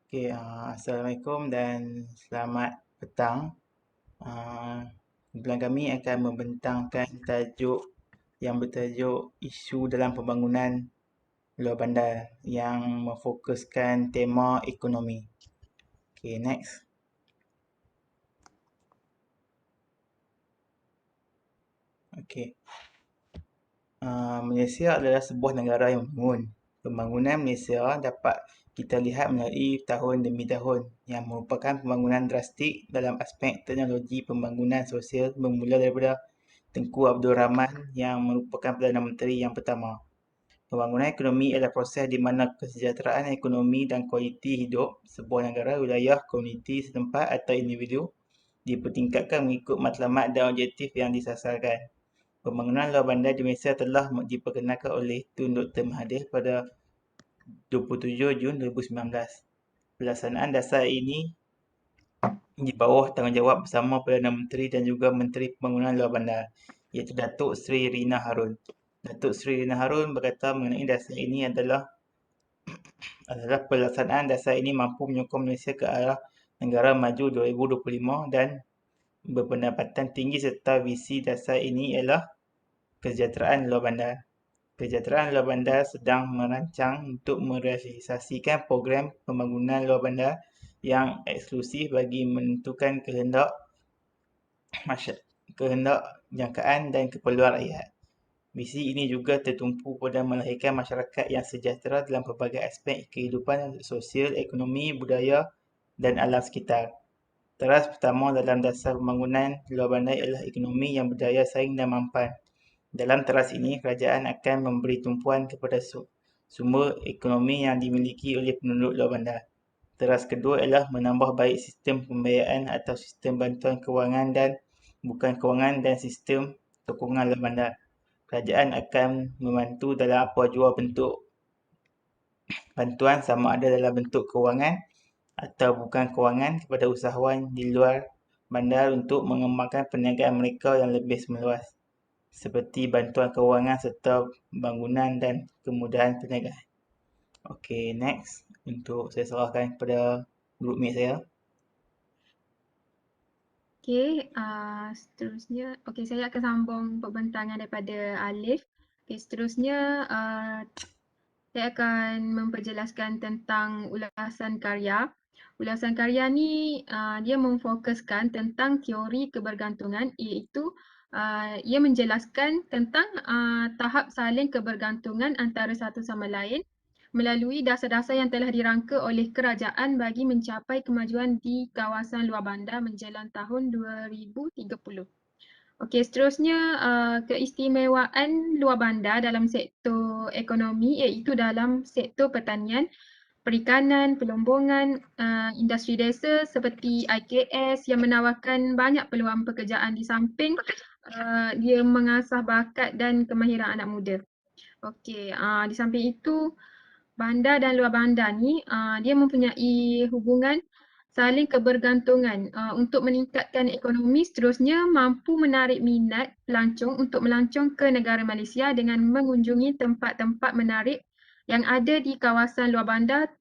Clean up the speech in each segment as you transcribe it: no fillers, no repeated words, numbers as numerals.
Assalamualaikum dan selamat petang. Kumpulan kami akan membentangkan tajuk yang bertajuk isu dalam pembangunan luar bandar yang memfokuskan tema ekonomi. Next. Malaysia adalah sebuah negara yang membangun. Pembangunan Malaysia dapat kita lihat melalui tahun demi tahun yang merupakan pembangunan drastik dalam aspek teknologi pembangunan sosial bermula daripada Tengku Abdul Rahman yang merupakan Perdana Menteri yang pertama. Pembangunan ekonomi adalah proses di mana kesejahteraan ekonomi dan kualiti hidup sebuah negara, wilayah, komuniti setempat atau individu dipertingkatkan mengikut matlamat dan objektif yang disasarkan. Pembangunan luar bandar di Malaysia telah diperkenalkan oleh Tun Dr. Mahathir pada 27 Jun 2019. Pelaksanaan dasar ini di bawah tanggungjawab bersama Perdana Menteri dan juga Menteri Pembangunan Luar Bandar, iaitu Datuk Seri Rina Harun. Datuk Seri Rina Harun berkata mengenai dasar ini adalah pelaksanaan dasar ini mampu menyokong Malaysia ke arah negara maju 2025 dan berpendapatan tinggi serta visi dasar ini ialah kesejahteraan luar bandar. Kesejahteraan luar bandar sedang merancang untuk merealisasikan program pembangunan luar bandar yang eksklusif bagi menentukan kehendak jangkaan dan keperluan rakyat. Visi ini juga tertumpu pada melahirkan masyarakat yang sejahtera dalam pelbagai aspek kehidupan sosial, ekonomi, budaya dan alam sekitar. Teras pertama dalam dasar pembangunan luar bandar ialah ekonomi yang berdaya saing dan mampan. Dalam teras ini, kerajaan akan memberi tumpuan kepada sumber ekonomi yang dimiliki oleh penduduk luar bandar. Teras kedua ialah menambah baik sistem pembiayaan atau sistem bantuan kewangan dan bukan kewangan dan sistem sokongan luar bandar. Kerajaan akan membantu dalam apa jua bentuk bantuan, sama ada dalam bentuk kewangan atau bukan kewangan, kepada usahawan di luar bandar untuk mengembangkan perniagaan mereka yang lebih meluas, seperti bantuan kewangan serta bangunan dan kemudahan perniagaan. Next. Untuk saya serahkan kepada group mate saya. Seterusnya, saya akan sambung pembentangan daripada Alif. Seterusnya, saya akan memperjelaskan tentang ulasan karya. Ulasan karya ni dia memfokuskan tentang teori kebergantungan, iaitu ia menjelaskan tentang tahap saling kebergantungan antara satu sama lain melalui dasar-dasar yang telah dirangka oleh kerajaan bagi mencapai kemajuan di kawasan luar bandar menjelang tahun 2030. Seterusnya keistimewaan luar bandar dalam sektor ekonomi iaitu dalam sektor pertanian, perikanan, pelombongan, industri desa seperti IKS yang menawarkan banyak peluang pekerjaan di samping dia mengasah bakat dan kemahiran anak muda. Di samping itu, bandar dan luar bandar ni dia mempunyai hubungan saling kebergantungan untuk meningkatkan ekonomi. Seterusnya mampu menarik minat pelancong untuk melancong ke negara Malaysia dengan mengunjungi tempat-tempat menarik yang ada di kawasan luar bandar,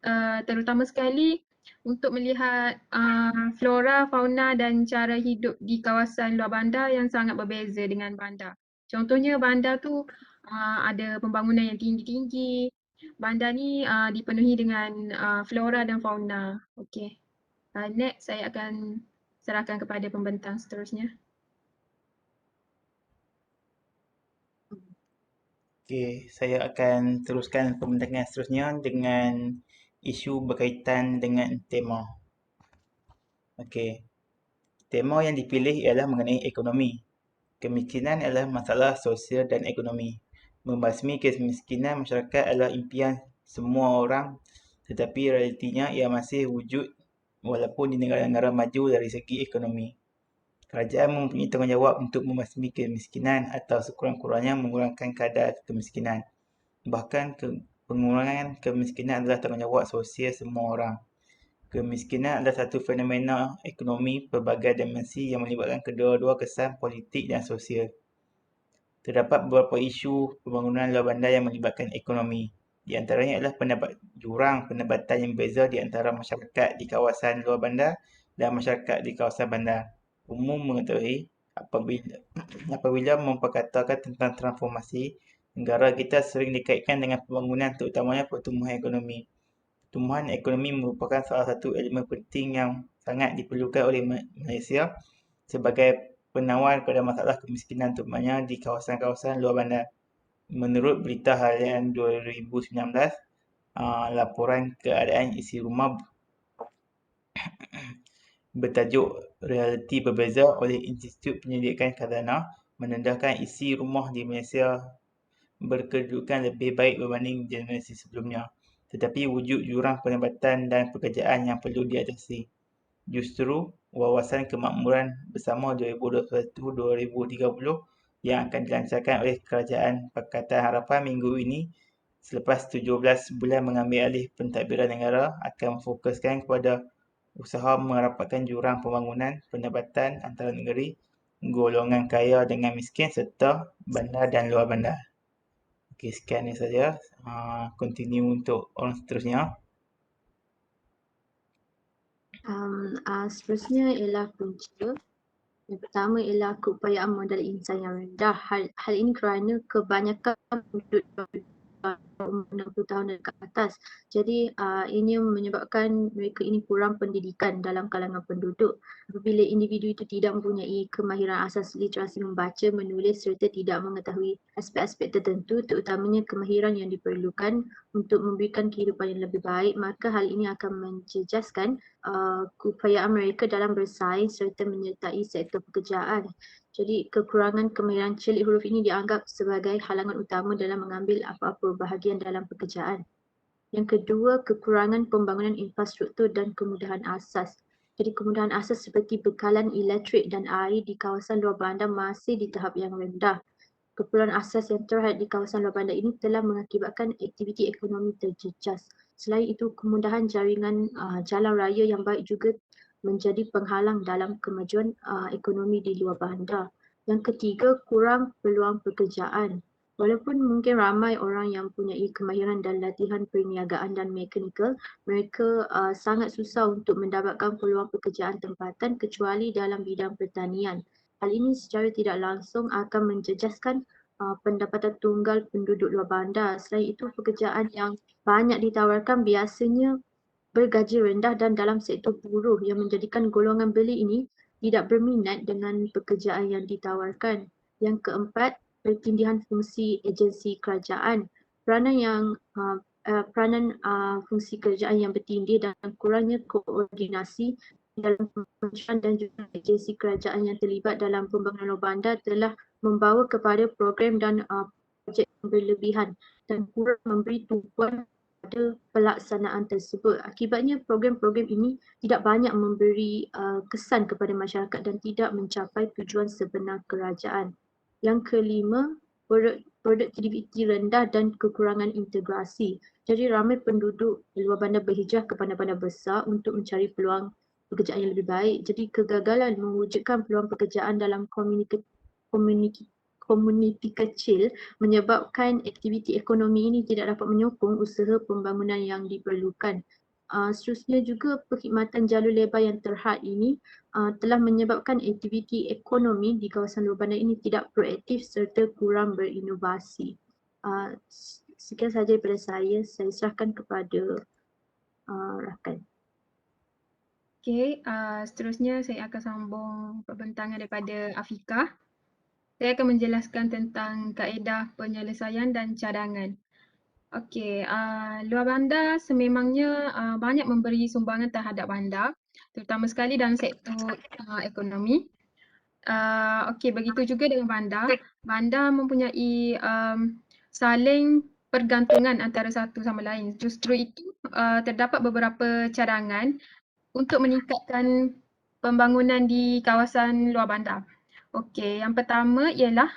terutama sekali untuk melihat flora, fauna dan cara hidup di kawasan luar bandar yang sangat berbeza dengan bandar. Contohnya bandar tu ada pembangunan yang tinggi-tinggi. Bandar ni dipenuhi dengan flora dan fauna. Next saya akan serahkan kepada pembentang seterusnya. Saya akan teruskan pembentangan seterusnya dengan isu berkaitan dengan tema. Tema yang dipilih ialah mengenai ekonomi. Kemiskinan adalah masalah sosial dan ekonomi. Membasmi kemiskinan masyarakat adalah impian semua orang, tetapi realitinya ia masih wujud walaupun di negara-negara maju dari segi ekonomi. Kerajaan mempunyai tanggungjawab untuk membasmi kemiskinan atau sekurang-kurangnya mengurangkan kadar kemiskinan. Bahkan pengurangan kemiskinan adalah tanggungjawab sosial semua orang. Kemiskinan adalah satu fenomena ekonomi pelbagai dimensi yang melibatkan kedua-dua kesan politik dan sosial. Terdapat beberapa isu pembangunan luar bandar yang melibatkan ekonomi. Di antaranya adalah jurang penebatan yang berbeza di antara masyarakat di kawasan luar bandar dan masyarakat di kawasan bandar. Umum mengetahui apabila memperkatakan tentang transformasi, negara kita sering dikaitkan dengan pembangunan terutamanya pertumbuhan ekonomi. Pertumbuhan ekonomi merupakan salah satu elemen penting yang sangat diperlukan oleh Malaysia sebagai penawar kepada masalah kemiskinan terutamanya di kawasan-kawasan luar bandar. Menurut Berita Harian 2019, laporan keadaan isi rumah bertajuk Realiti Berbeza oleh Institut Penyelidikan Khazanah menandakan isi rumah di Malaysia berkedudukan lebih baik berbanding generasi sebelumnya. Tetapi wujud jurang penebatan dan pekerjaan yang perlu diatasi. Justru, Wawasan Kemakmuran Bersama 2021-2030 yang akan dilancarkan oleh Kerajaan Pakatan Harapan minggu ini selepas 17 bulan mengambil alih pentadbiran negara akan memfokuskan kepada usaha merapatkan jurang pembangunan penebatan antara negeri, golongan kaya dengan miskin serta bandar dan luar bandar. Okey, sekian ini saja. Continue untuk orang seterusnya. Seterusnya ialah punca. Yang pertama ialah keupayaan modal insan yang rendah. Hal ini kerana kebanyakan penduduk 60 tahun dan ke atas. Jadi ini menyebabkan mereka ini kurang pendidikan dalam kalangan penduduk. Apabila individu itu tidak mempunyai kemahiran asas literasi membaca, menulis serta tidak mengetahui aspek-aspek tertentu, terutamanya kemahiran yang diperlukan untuk memberikan kehidupan yang lebih baik, maka hal ini akan menjejaskan keupayaan mereka dalam bersaing serta menyertai sektor pekerjaan. Jadi kekurangan kemahiran celik huruf ini dianggap sebagai halangan utama dalam mengambil apa-apa bahagian dalam pekerjaan. Yang kedua, kekurangan pembangunan infrastruktur dan kemudahan asas. Jadi kemudahan asas seperti bekalan elektrik dan air di kawasan luar bandar masih di tahap yang rendah. Keperluan asas yang terhad di kawasan luar bandar ini telah mengakibatkan aktiviti ekonomi terjejas. Selain itu, kemudahan jaringan jalan raya yang baik juga menjadi penghalang dalam kemajuan ekonomi di luar bandar. Yang ketiga, kurang peluang pekerjaan. Walaupun mungkin ramai orang yang mempunyai kemahiran dan latihan perniagaan dan mekanikal, mereka sangat susah untuk mendapatkan peluang pekerjaan tempatan kecuali dalam bidang pertanian. Hal ini secara tidak langsung akan menjejaskan pendapatan tunggal penduduk luar bandar. Selain itu, pekerjaan yang banyak ditawarkan biasanya bergaji rendah dan dalam sektor buruh yang menjadikan golongan beli ini tidak berminat dengan pekerjaan yang ditawarkan. Yang keempat, pertindihan fungsi agensi kerajaan. Peranan fungsi kerajaan yang bertindih dan kurangnya koordinasi dalam kementerian dan juga agensi kerajaan yang terlibat dalam pembangunan luar bandar telah membawa kepada program dan projek yang berlebihan dan kurang memberi tumpuan pada pelaksanaan tersebut. Akibatnya program-program ini tidak banyak memberi kesan kepada masyarakat dan tidak mencapai tujuan sebenar kerajaan. Yang kelima, produktiviti rendah dan kekurangan integrasi. Jadi ramai penduduk di luar bandar berhijrah ke bandar-bandar besar untuk mencari peluang pekerjaan yang lebih baik. Jadi kegagalan mewujudkan peluang pekerjaan dalam komuniti kecil menyebabkan aktiviti ekonomi ini tidak dapat menyokong usaha pembangunan yang diperlukan. Seterusnya juga perkhidmatan jalur lebar yang terhad ini telah menyebabkan aktiviti ekonomi di kawasan luar bandar ini tidak proaktif serta kurang berinovasi. Sekian sahaja daripada saya serahkan kepada rakan. Okey, seterusnya saya akan sambung perbentangan daripada Afika. Saya akan menjelaskan tentang kaedah penyelesaian dan cadangan. Okey, luar bandar sememangnya banyak memberi sumbangan terhadap bandar, terutama sekali dalam sektor ekonomi. Okey, begitu juga dengan bandar. Bandar mempunyai saling pergantungan antara satu sama lain. Justru itu terdapat beberapa cadangan untuk meningkatkan pembangunan di kawasan luar bandar. Okey, yang pertama ialah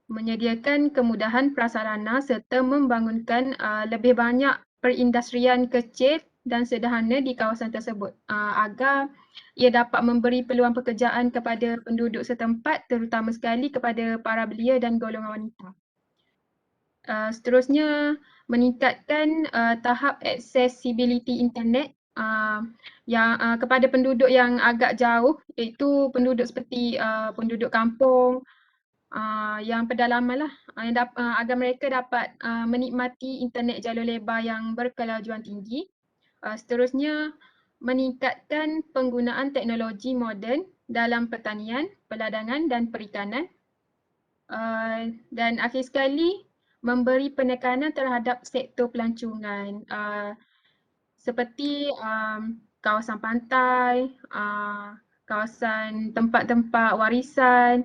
menyediakan kemudahan prasarana serta membangunkan lebih banyak perindustrian kecil dan sederhana di kawasan tersebut agar ia dapat memberi peluang pekerjaan kepada penduduk setempat, terutama sekali kepada para belia dan golongan wanita. Seterusnya meningkatkan tahap accessibility internet yang kepada penduduk yang agak jauh, iaitu penduduk seperti penduduk kampung yang pedalaman lah, agar mereka dapat menikmati internet jalur lebar yang berkelajuan tinggi. Seterusnya meningkatkan penggunaan teknologi moden dalam pertanian, perladangan dan perikanan. Dan akhir sekali memberi penekanan terhadap sektor pelancongan seperti kawasan pantai, kawasan tempat-tempat warisan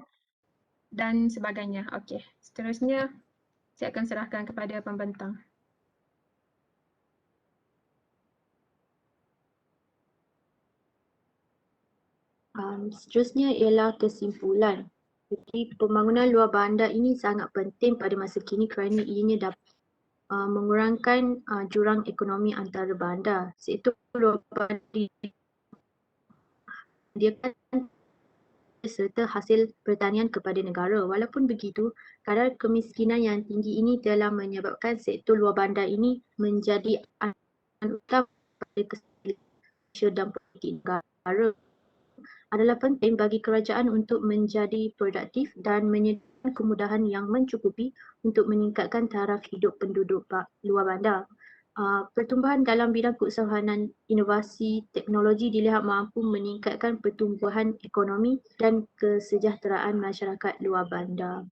dan sebagainya. Okey, seterusnya saya akan serahkan kepada pembentang. Seterusnya ialah kesimpulan. Jadi pembangunan luar bandar ini sangat penting pada masa kini kerana ianya dapat mengurangkan jurang ekonomi antara bandar. Sektor luar bandar disediakan serta hasil pertanian kepada negara. Walaupun begitu, kadar kemiskinan yang tinggi ini telah menyebabkan sektor luar bandar ini menjadi ancaman utama pada kesejahteraan dan politik negara. Adalah penting bagi kerajaan untuk menjadi produktif dan menyediakan kemudahan yang mencukupi untuk meningkatkan taraf hidup penduduk luar bandar. Pertumbuhan dalam bidang keusahawan dan inovasi teknologi dilihat mampu meningkatkan pertumbuhan ekonomi dan kesejahteraan masyarakat luar bandar.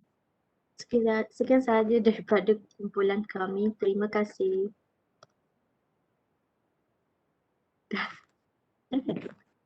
Sekian sahaja daripada kumpulan kami. Terima kasih.